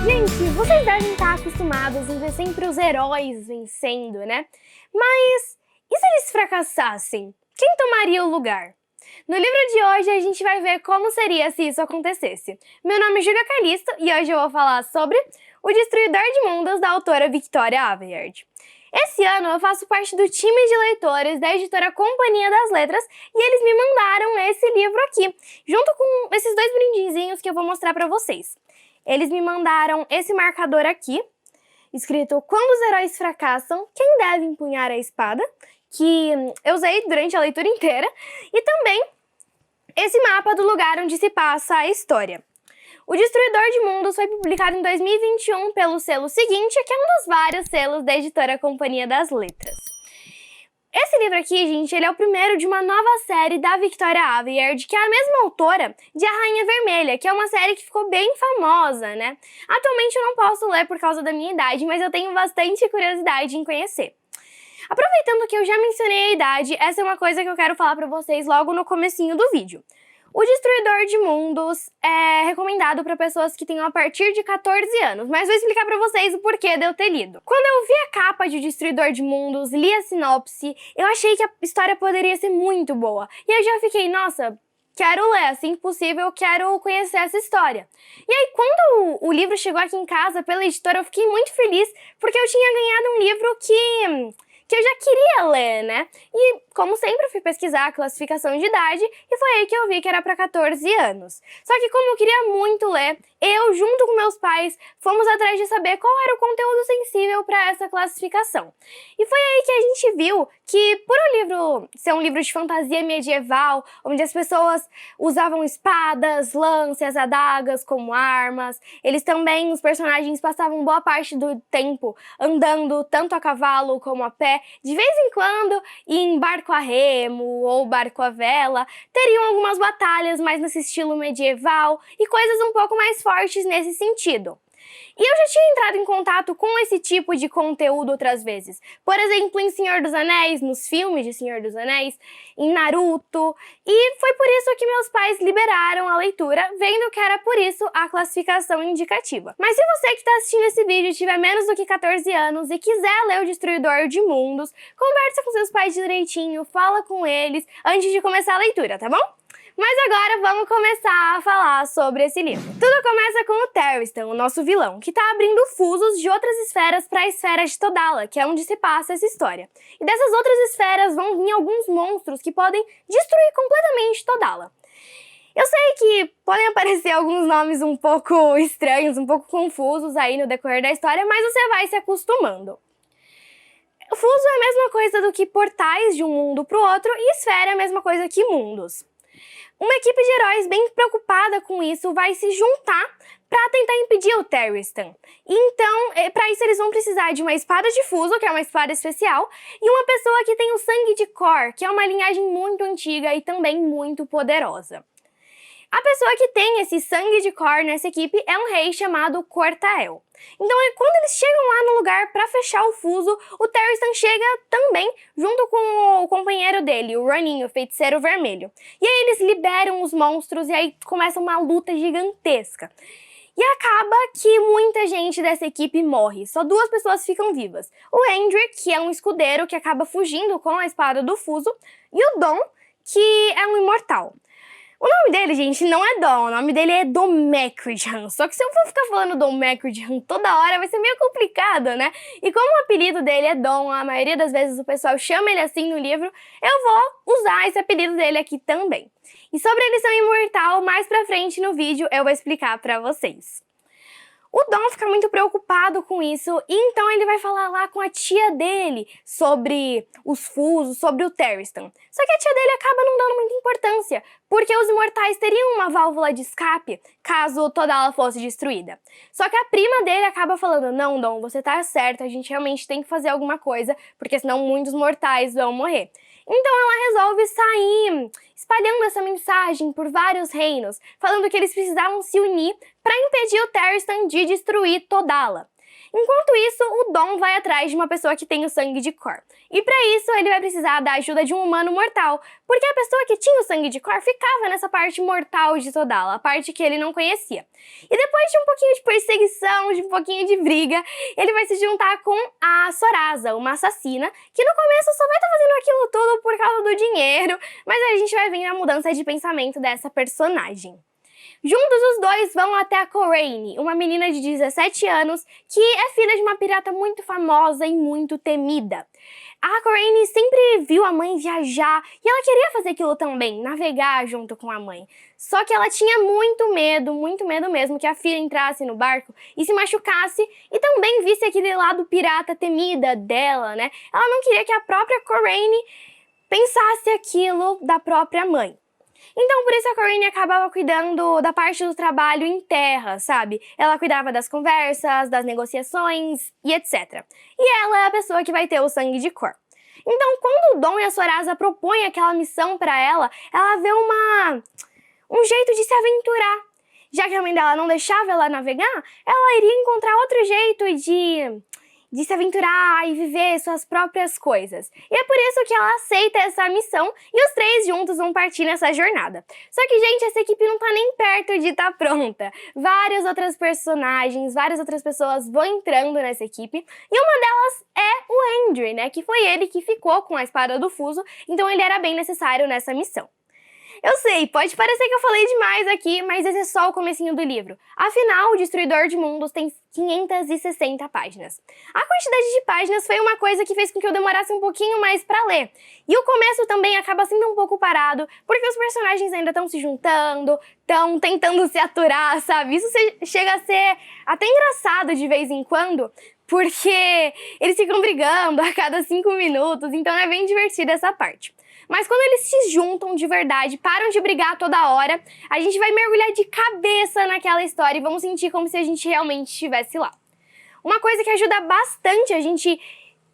Gente, vocês devem estar acostumados em ver sempre os heróis vencendo, né? Mas e se eles fracassassem? Quem tomaria o lugar? No livro de hoje a gente vai ver como seria se isso acontecesse. Meu nome é Júlia Calisto e hoje eu vou falar sobre O Destruidor de Mundos, da autora Victoria Aveyard. Esse ano eu faço parte do time de leitores da editora Companhia das Letras e eles me mandaram esse livro aqui, junto com esses dois brindezinhos que eu vou mostrar pra vocês. Eles me mandaram esse marcador aqui, escrito "Quando os heróis fracassam, quem deve empunhar a espada?", que eu usei durante a leitura inteira, e também esse mapa do lugar onde se passa a história. O Destruidor de Mundos foi publicado em 2021 pelo selo Seguinte, que é um dos vários selos da editora Companhia das Letras. Esse livro aqui, gente, ele é o primeiro de uma nova série da Victoria Aveyard, que é a mesma autora de A Rainha Vermelha, que é uma série que ficou bem famosa, né? Atualmente eu não posso ler por causa da minha idade, mas eu tenho bastante curiosidade em conhecer. Aproveitando que eu já mencionei a idade, essa é uma coisa que eu quero falar pra vocês logo no comecinho do vídeo. O Destruidor de Mundos é recomendado para pessoas que tenham a partir de 14 anos, mas vou explicar para vocês o porquê de eu ter lido. Quando eu vi a capa de Destruidor de Mundos, li a sinopse, eu achei que a história poderia ser muito boa. E eu já fiquei, nossa, quero ler, assim que possível, quero conhecer essa história. E aí, quando o livro chegou aqui em casa pela editora, eu fiquei muito feliz, porque eu tinha ganhado um livro que eu já queria ler, né? E, como sempre, eu fui pesquisar a classificação de idade e foi aí que eu vi que era para 14 anos. Só que como eu queria muito ler, eu, junto com meus pais, fomos atrás de saber qual era o conteúdo sensível para essa classificação. E foi aí que a gente viu que, por o livro ser um livro de fantasia medieval, onde as pessoas usavam espadas, lanças, adagas como armas, os personagens passavam boa parte do tempo andando tanto a cavalo como a pé, de vez em quando em barco a remo ou barco a vela, teriam algumas batalhas mais nesse estilo medieval e coisas um pouco mais fortes nesse sentido. E eu já tinha entrado em contato com esse tipo de conteúdo outras vezes. Por exemplo, em Senhor dos Anéis, nos filmes de Senhor dos Anéis, em Naruto. E foi por isso que meus pais liberaram a leitura, vendo que era por isso a classificação indicativa. Mas se você que está assistindo esse vídeo tiver menos do que 14 anos e quiser ler O Destruidor de Mundos, conversa com seus pais direitinho, fala com eles antes de começar a leitura, tá bom? Mas agora vamos começar a falar sobre esse livro. Tudo começa com o Theristan, o nosso vilão, que está abrindo fusos de outras esferas para a esfera de Todala, que é onde se passa essa história. E dessas outras esferas vão vir alguns monstros que podem destruir completamente Todala. Eu sei que podem aparecer alguns nomes um pouco estranhos, um pouco confusos aí no decorrer da história, mas você vai se acostumando. O fuso é a mesma coisa do que portais de um mundo para o outro e esfera é a mesma coisa que mundos. Uma equipe de heróis bem preocupada com isso vai se juntar para tentar impedir o Theristan. Então, para isso eles vão precisar de uma espada de fuso, que é uma espada especial, e uma pessoa que tem o sangue de Cor, que é uma linhagem muito antiga e também muito poderosa. A pessoa que tem esse sangue de Cor nessa equipe é um rei chamado Cortael. Então, quando eles chegam lá no lugar para fechar o fuso, o Theristan chega também junto com o companheiro dele, o Ronin, o feiticeiro vermelho. E aí eles liberam os monstros e aí começa uma luta gigantesca. E acaba que muita gente dessa equipe morre, só 2 pessoas ficam vivas. O Hendrik, que é um escudeiro que acaba fugindo com a espada do fuso, e o Dom, que é um imortal. O nome dele, gente, não é Dom, o nome dele é Domecridhan. Só que se eu for ficar falando Domecridhan toda hora, vai ser meio complicado, né? E como o apelido dele é Dom, a maioria das vezes o pessoal chama ele assim no livro, eu vou usar esse apelido dele aqui também. E sobre ele ser imortal, mais pra frente no vídeo eu vou explicar pra vocês. O Dom fica muito preocupado com isso, e então ele vai falar lá com a tia dele sobre os fusos, sobre o Theristan. Só que a tia dele acaba não dando muita importância, porque os imortais teriam uma válvula de escape caso Todala fosse destruída. Só que a prima dele acaba falando, não, Dom, você tá certo, a gente realmente tem que fazer alguma coisa, porque senão muitos mortais vão morrer. Então ela resolve sair espalhando essa mensagem por vários reinos, falando que eles precisavam se unir para impedir o Theristan de destruir Todala. Enquanto isso, o Dom vai atrás de uma pessoa que tem o sangue de Cor. E para isso, ele vai precisar da ajuda de um humano mortal, porque a pessoa que tinha o sangue de Cor ficava nessa parte mortal de Todala, a parte que ele não conhecia. E depois de um pouquinho de perseguição, de um pouquinho de briga, ele vai se juntar com a Sorasa, uma assassina, que no começo só vai estar fazendo aquilo tudo por causa do dinheiro, mas a gente vai ver a mudança de pensamento dessa personagem. Juntos, os dois vão até a Corraine, uma menina de 17 anos que é filha de uma pirata muito famosa e muito temida. A Corraine sempre viu a mãe viajar e ela queria fazer aquilo também, navegar junto com a mãe. Só que ela tinha muito medo mesmo, que a filha entrasse no barco e se machucasse e também visse aquele lado pirata temida dela, né? Ela não queria que a própria Corraine pensasse aquilo da própria mãe. Então, por isso a Corraine acabava cuidando da parte do trabalho em terra, sabe? Ela cuidava das conversas, das negociações e etc. E ela é a pessoa que vai ter o sangue de Cor. Então, quando o Dom e a Sorasa propõem aquela missão pra ela vê um jeito de se aventurar. Já que a mãe dela não deixava ela navegar, ela iria encontrar outro jeito de se aventurar e viver suas próprias coisas. E é por isso que ela aceita essa missão e os três juntos vão partir nessa jornada. Só que, gente, essa equipe não tá nem perto de estar pronta. Várias outras personagens, várias outras pessoas vão entrando nessa equipe e uma delas é o Hendry, né? Que foi ele que ficou com a espada do Fuso, então ele era bem necessário nessa missão. Eu sei, pode parecer que eu falei demais aqui, mas esse é só o comecinho do livro. Afinal, o Destruidor de Mundos tem 560 páginas. A quantidade de páginas foi uma coisa que fez com que eu demorasse um pouquinho mais pra ler. E o começo também acaba sendo um pouco parado, porque os personagens ainda estão se juntando, estão tentando se aturar, sabe? Isso chega a ser até engraçado de vez em quando, porque eles ficam brigando a cada 5 minutos, então é bem divertida essa parte. Mas quando eles se juntam de verdade, param de brigar toda hora, a gente vai mergulhar de cabeça naquela história e vamos sentir como se a gente realmente estivesse lá. Uma coisa que ajuda bastante a gente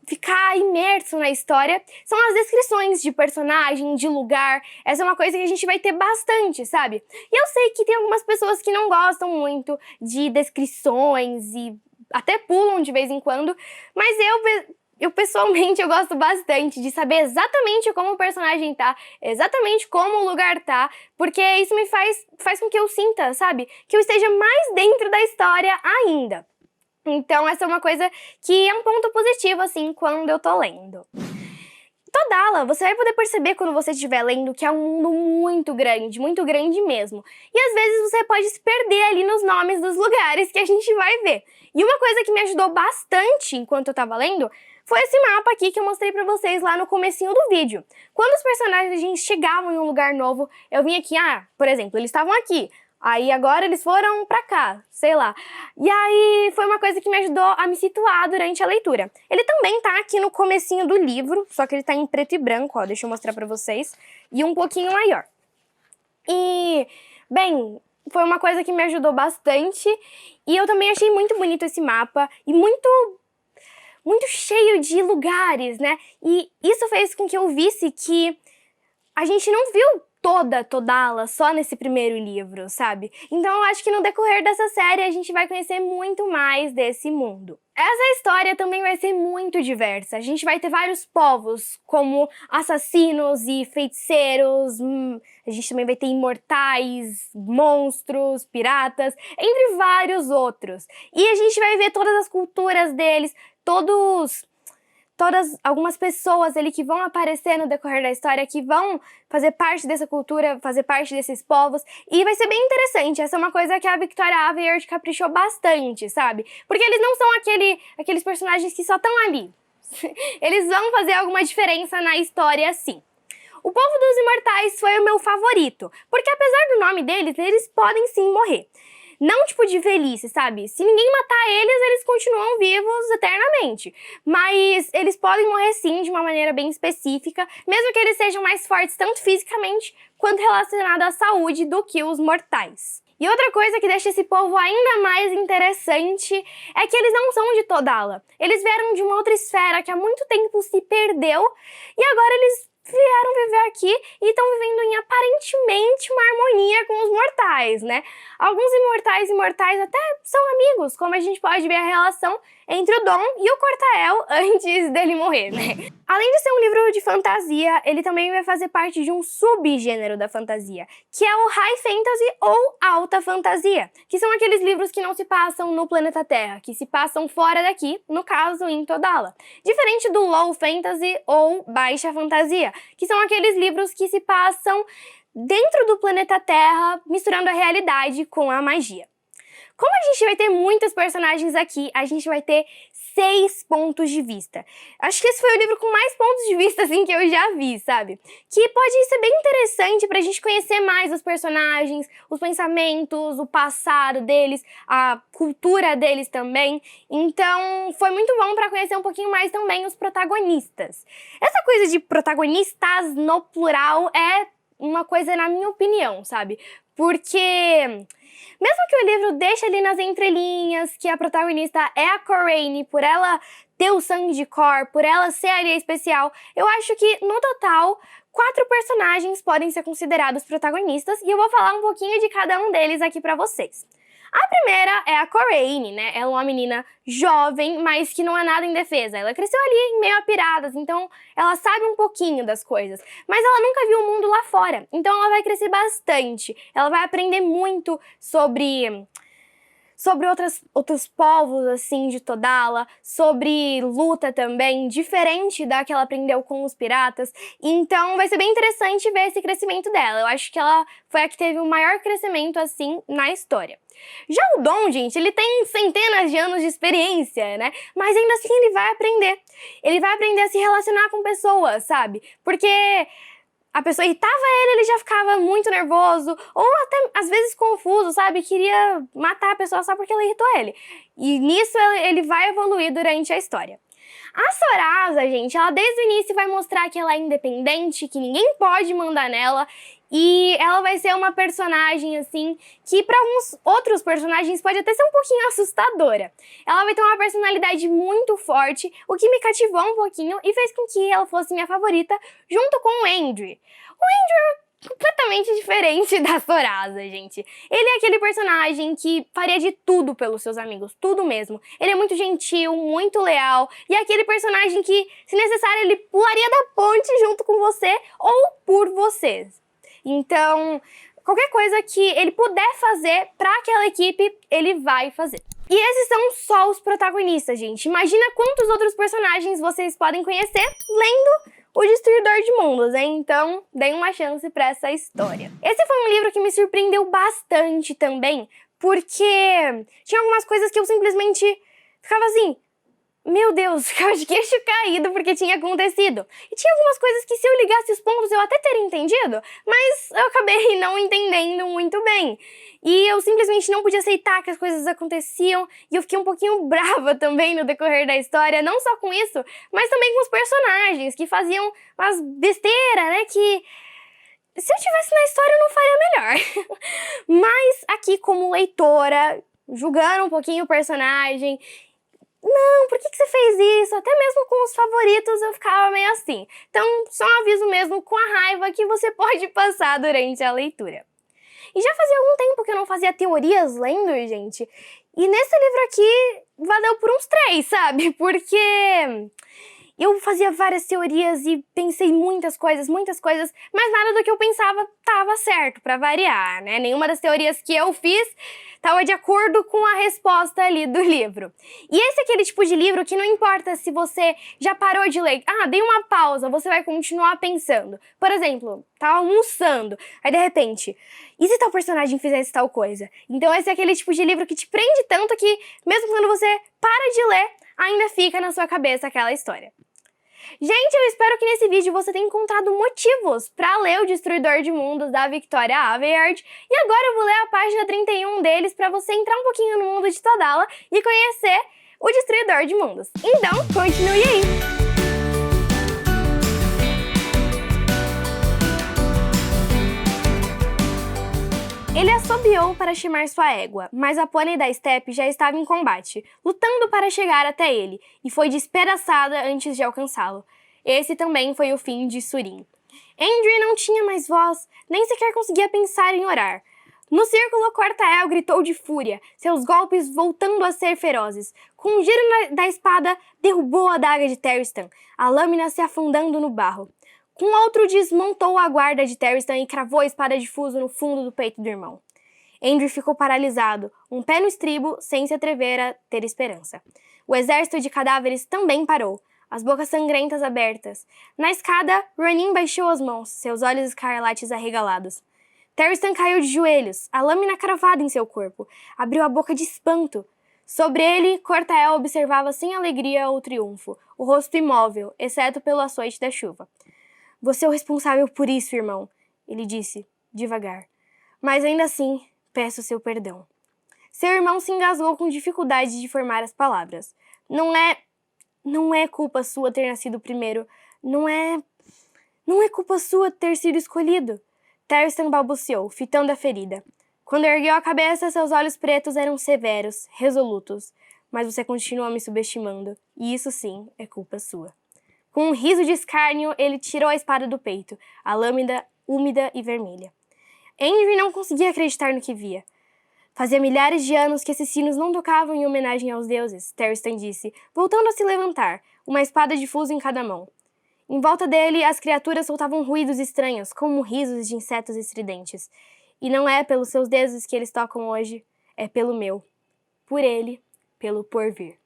ficar imerso na história são as descrições de personagem, de lugar. Essa é uma coisa que a gente vai ter bastante, sabe? E eu sei que tem algumas pessoas que não gostam muito de descrições e até pulam de vez em quando, mas eu pessoalmente, eu gosto bastante de saber exatamente como o personagem tá, exatamente como o lugar tá, porque isso me faz com que eu sinta, sabe, que eu esteja mais dentro da história ainda. Então essa é uma coisa que é um ponto positivo, assim, quando eu tô lendo. Todala, você vai poder perceber quando você estiver lendo que é um mundo muito grande mesmo. E às vezes você pode se perder ali nos nomes dos lugares que a gente vai ver. E uma coisa que me ajudou bastante enquanto eu tava lendo foi esse mapa aqui que eu mostrei pra vocês lá no comecinho do vídeo. Quando os personagens chegavam em um lugar novo, eu vinha aqui, por exemplo, eles estavam aqui. Aí agora eles foram pra cá, sei lá. E aí foi uma coisa que me ajudou a me situar durante a leitura. Ele também tá aqui no comecinho do livro, só que ele tá em preto e branco, ó, deixa eu mostrar pra vocês. E um pouquinho maior. E, bem, foi uma coisa que me ajudou bastante. E eu também achei muito bonito esse mapa e muito cheio de lugares, né? E isso fez com que eu visse que a gente não viu toda Todala só nesse primeiro livro, sabe? Então eu acho que no decorrer dessa série a gente vai conhecer muito mais desse mundo. Essa história também vai ser muito diversa. A gente vai ter vários povos, como assassinos e feiticeiros, a gente também vai ter imortais, monstros, piratas, entre vários outros. E a gente vai ver todas as culturas deles, algumas pessoas ali que vão aparecer no decorrer da história, que vão fazer parte dessa cultura, fazer parte desses povos, e vai ser bem interessante. Essa é uma coisa que a Victoria Aveyard caprichou bastante, sabe? Porque eles não são aqueles personagens que só estão ali. Eles vão fazer alguma diferença na história, sim. O Povo dos Imortais foi o meu favorito, porque apesar do nome deles, eles podem sim morrer. Não tipo de velhice, sabe? Se ninguém matar eles, eles continuam vivos eternamente. Mas eles podem morrer sim de uma maneira bem específica, mesmo que eles sejam mais fortes tanto fisicamente quanto relacionado à saúde do que os mortais. E outra coisa que deixa esse povo ainda mais interessante é que eles não são de Todala. Eles vieram de uma outra esfera que há muito tempo se perdeu e agora eles vieram viver aqui e estão vivendo em aparentemente uma harmonia com os mortais, né? Alguns imortais até são amigos, como a gente pode ver a relação entre o Dom e o Cortael antes dele morrer, né? Além de ser um livro de fantasia, ele também vai fazer parte de um subgênero da fantasia, que é o High Fantasy ou Alta Fantasia, que são aqueles livros que não se passam no planeta Terra, que se passam fora daqui, no caso em Todala. Diferente do Low Fantasy ou Baixa Fantasia, que são aqueles livros que se passam dentro do planeta Terra, misturando a realidade com a magia. Como a gente vai ter muitos personagens aqui, a gente vai ter 6 pontos de vista. Acho que esse foi o livro com mais pontos de vista, assim, que eu já vi, sabe? Que pode ser bem interessante pra gente conhecer mais os personagens, os pensamentos, o passado deles, a cultura deles também. Então, foi muito bom pra conhecer um pouquinho mais também os protagonistas. Essa coisa de protagonistas no plural é uma coisa, na minha opinião, sabe? Porque mesmo que o livro deixe ali nas entrelinhas que a protagonista é a Corraine, por ela ter o sangue de Cor, por ela ser a Aria especial, eu acho que, no total, 4 personagens podem ser considerados protagonistas e eu vou falar um pouquinho de cada um deles aqui pra vocês. A primeira é a Corraine, né? Ela é uma menina jovem, mas que não é nada indefesa. Ela cresceu ali em meio a piratas, então ela sabe um pouquinho das coisas. Mas ela nunca viu o mundo lá fora, então ela vai crescer bastante. Ela vai aprender muito sobre outros povos, assim, de Todala, sobre luta também, diferente da que ela aprendeu com os piratas. Então vai ser bem interessante ver esse crescimento dela. Eu acho que ela foi a que teve o maior crescimento, assim, na história. Já o Dom, gente, ele tem centenas de anos de experiência, né? Mas ainda assim ele vai aprender. Ele vai aprender a se relacionar com pessoas, sabe? Porque a pessoa irritava ele já ficava muito nervoso, ou até às vezes confuso, sabe? Queria matar a pessoa só porque ela irritou ele. E nisso ele vai evoluir durante a história. A Sorasa, gente, ela desde o início vai mostrar que ela é independente, que ninguém pode mandar nela, e ela vai ser uma personagem, assim, que para alguns outros personagens pode até ser um pouquinho assustadora. Ela vai ter uma personalidade muito forte, o que me cativou um pouquinho e fez com que ela fosse minha favorita, junto com o Andrew. O Andrew é completamente diferente da Sorasa, gente. Ele é aquele personagem que faria de tudo pelos seus amigos, tudo mesmo. Ele é muito gentil, muito leal, e é aquele personagem que, se necessário, ele pularia da ponte junto com você ou por vocês. Então, qualquer coisa que ele puder fazer pra aquela equipe, ele vai fazer. E esses são só os protagonistas, gente. Imagina quantos outros personagens vocês podem conhecer lendo O Destruidor de Mundos, hein? Então, deem uma chance pra essa história. Esse foi um livro que me surpreendeu bastante também, porque tinha algumas coisas que eu simplesmente ficava assim, meu Deus, ficava de queixo caído porque tinha acontecido. E tinha algumas coisas que, se eu ligasse os pontos, eu até teria entendido, mas eu acabei não entendendo muito bem. E eu simplesmente não podia aceitar que as coisas aconteciam, e eu fiquei um pouquinho brava também no decorrer da história, não só com isso, mas também com os personagens, que faziam umas besteiras, né, que se eu tivesse na história eu não faria melhor. Mas aqui, como leitora, julgando um pouquinho o personagem, não, por que você fez isso? Até mesmo com os favoritos eu ficava meio assim. Então, só um aviso mesmo com a raiva que você pode passar durante a leitura. E já fazia algum tempo que eu não fazia teorias lendo, gente. E nesse livro aqui, valeu por uns 3, sabe? Porque eu fazia várias teorias e pensei muitas coisas, mas nada do que eu pensava estava certo, pra variar, né? Nenhuma das teorias que eu fiz estava de acordo com a resposta ali do livro. E esse é aquele tipo de livro que não importa se você já parou de ler, dei uma pausa, você vai continuar pensando. Por exemplo, tá almoçando, aí de repente, e se tal personagem fizesse tal coisa? Então esse é aquele tipo de livro que te prende tanto que, mesmo quando você para de ler, ainda fica na sua cabeça aquela história. Gente, eu espero que nesse vídeo você tenha encontrado motivos para ler O Destruidor de Mundos, da Victoria Aveyard. E agora eu vou ler a página 31 deles para você entrar um pouquinho no mundo de Todala e conhecer O Destruidor de Mundos. Então, continue aí! Ele assobiou para chamar sua égua, mas a pônei da estepe já estava em combate, lutando para chegar até ele, e foi despedaçada antes de alcançá-lo. Esse também foi o fim de Surim. Andrew não tinha mais voz, nem sequer conseguia pensar em orar. No círculo, Cortael gritou de fúria, seus golpes voltando a ser ferozes. Com um giro da espada, derrubou a adaga de Theristan, a lâmina se afundando no barro. Com outro, desmontou a guarda de Theristan e cravou a espada de Fuso no fundo do peito do irmão. Andrew ficou paralisado, um pé no estribo, sem se atrever a ter esperança. O exército de cadáveres também parou, as bocas sangrentas abertas. Na escada, Ronin baixou as mãos, seus olhos escarlates arregalados. Theristan caiu de joelhos, a lâmina cravada em seu corpo. Abriu a boca de espanto. Sobre ele, Cortael observava sem alegria ou triunfo, o rosto imóvel, exceto pelo açoite da chuva. Você é o responsável por isso, irmão, ele disse, devagar. Mas ainda assim, peço seu perdão. Seu irmão se engasgou com dificuldade de formar as palavras. Não é culpa sua ter nascido primeiro. Não é culpa sua ter sido escolhido. Theristan balbuciou, fitando a ferida. Quando ergueu a cabeça, seus olhos pretos eram severos, resolutos. Mas você continua me subestimando, e isso sim é culpa sua. Com um riso de escárnio, ele tirou a espada do peito, a lâmina úmida e vermelha. Andrew não conseguia acreditar no que via. Fazia milhares de anos que esses sinos não tocavam em homenagem aos deuses, Theristan disse, voltando a se levantar, uma espada de Fuso em cada mão. Em volta dele, as criaturas soltavam ruídos estranhos, como risos de insetos estridentes. E não é pelos seus deuses que eles tocam hoje, é pelo meu. Por ele, pelo porvir.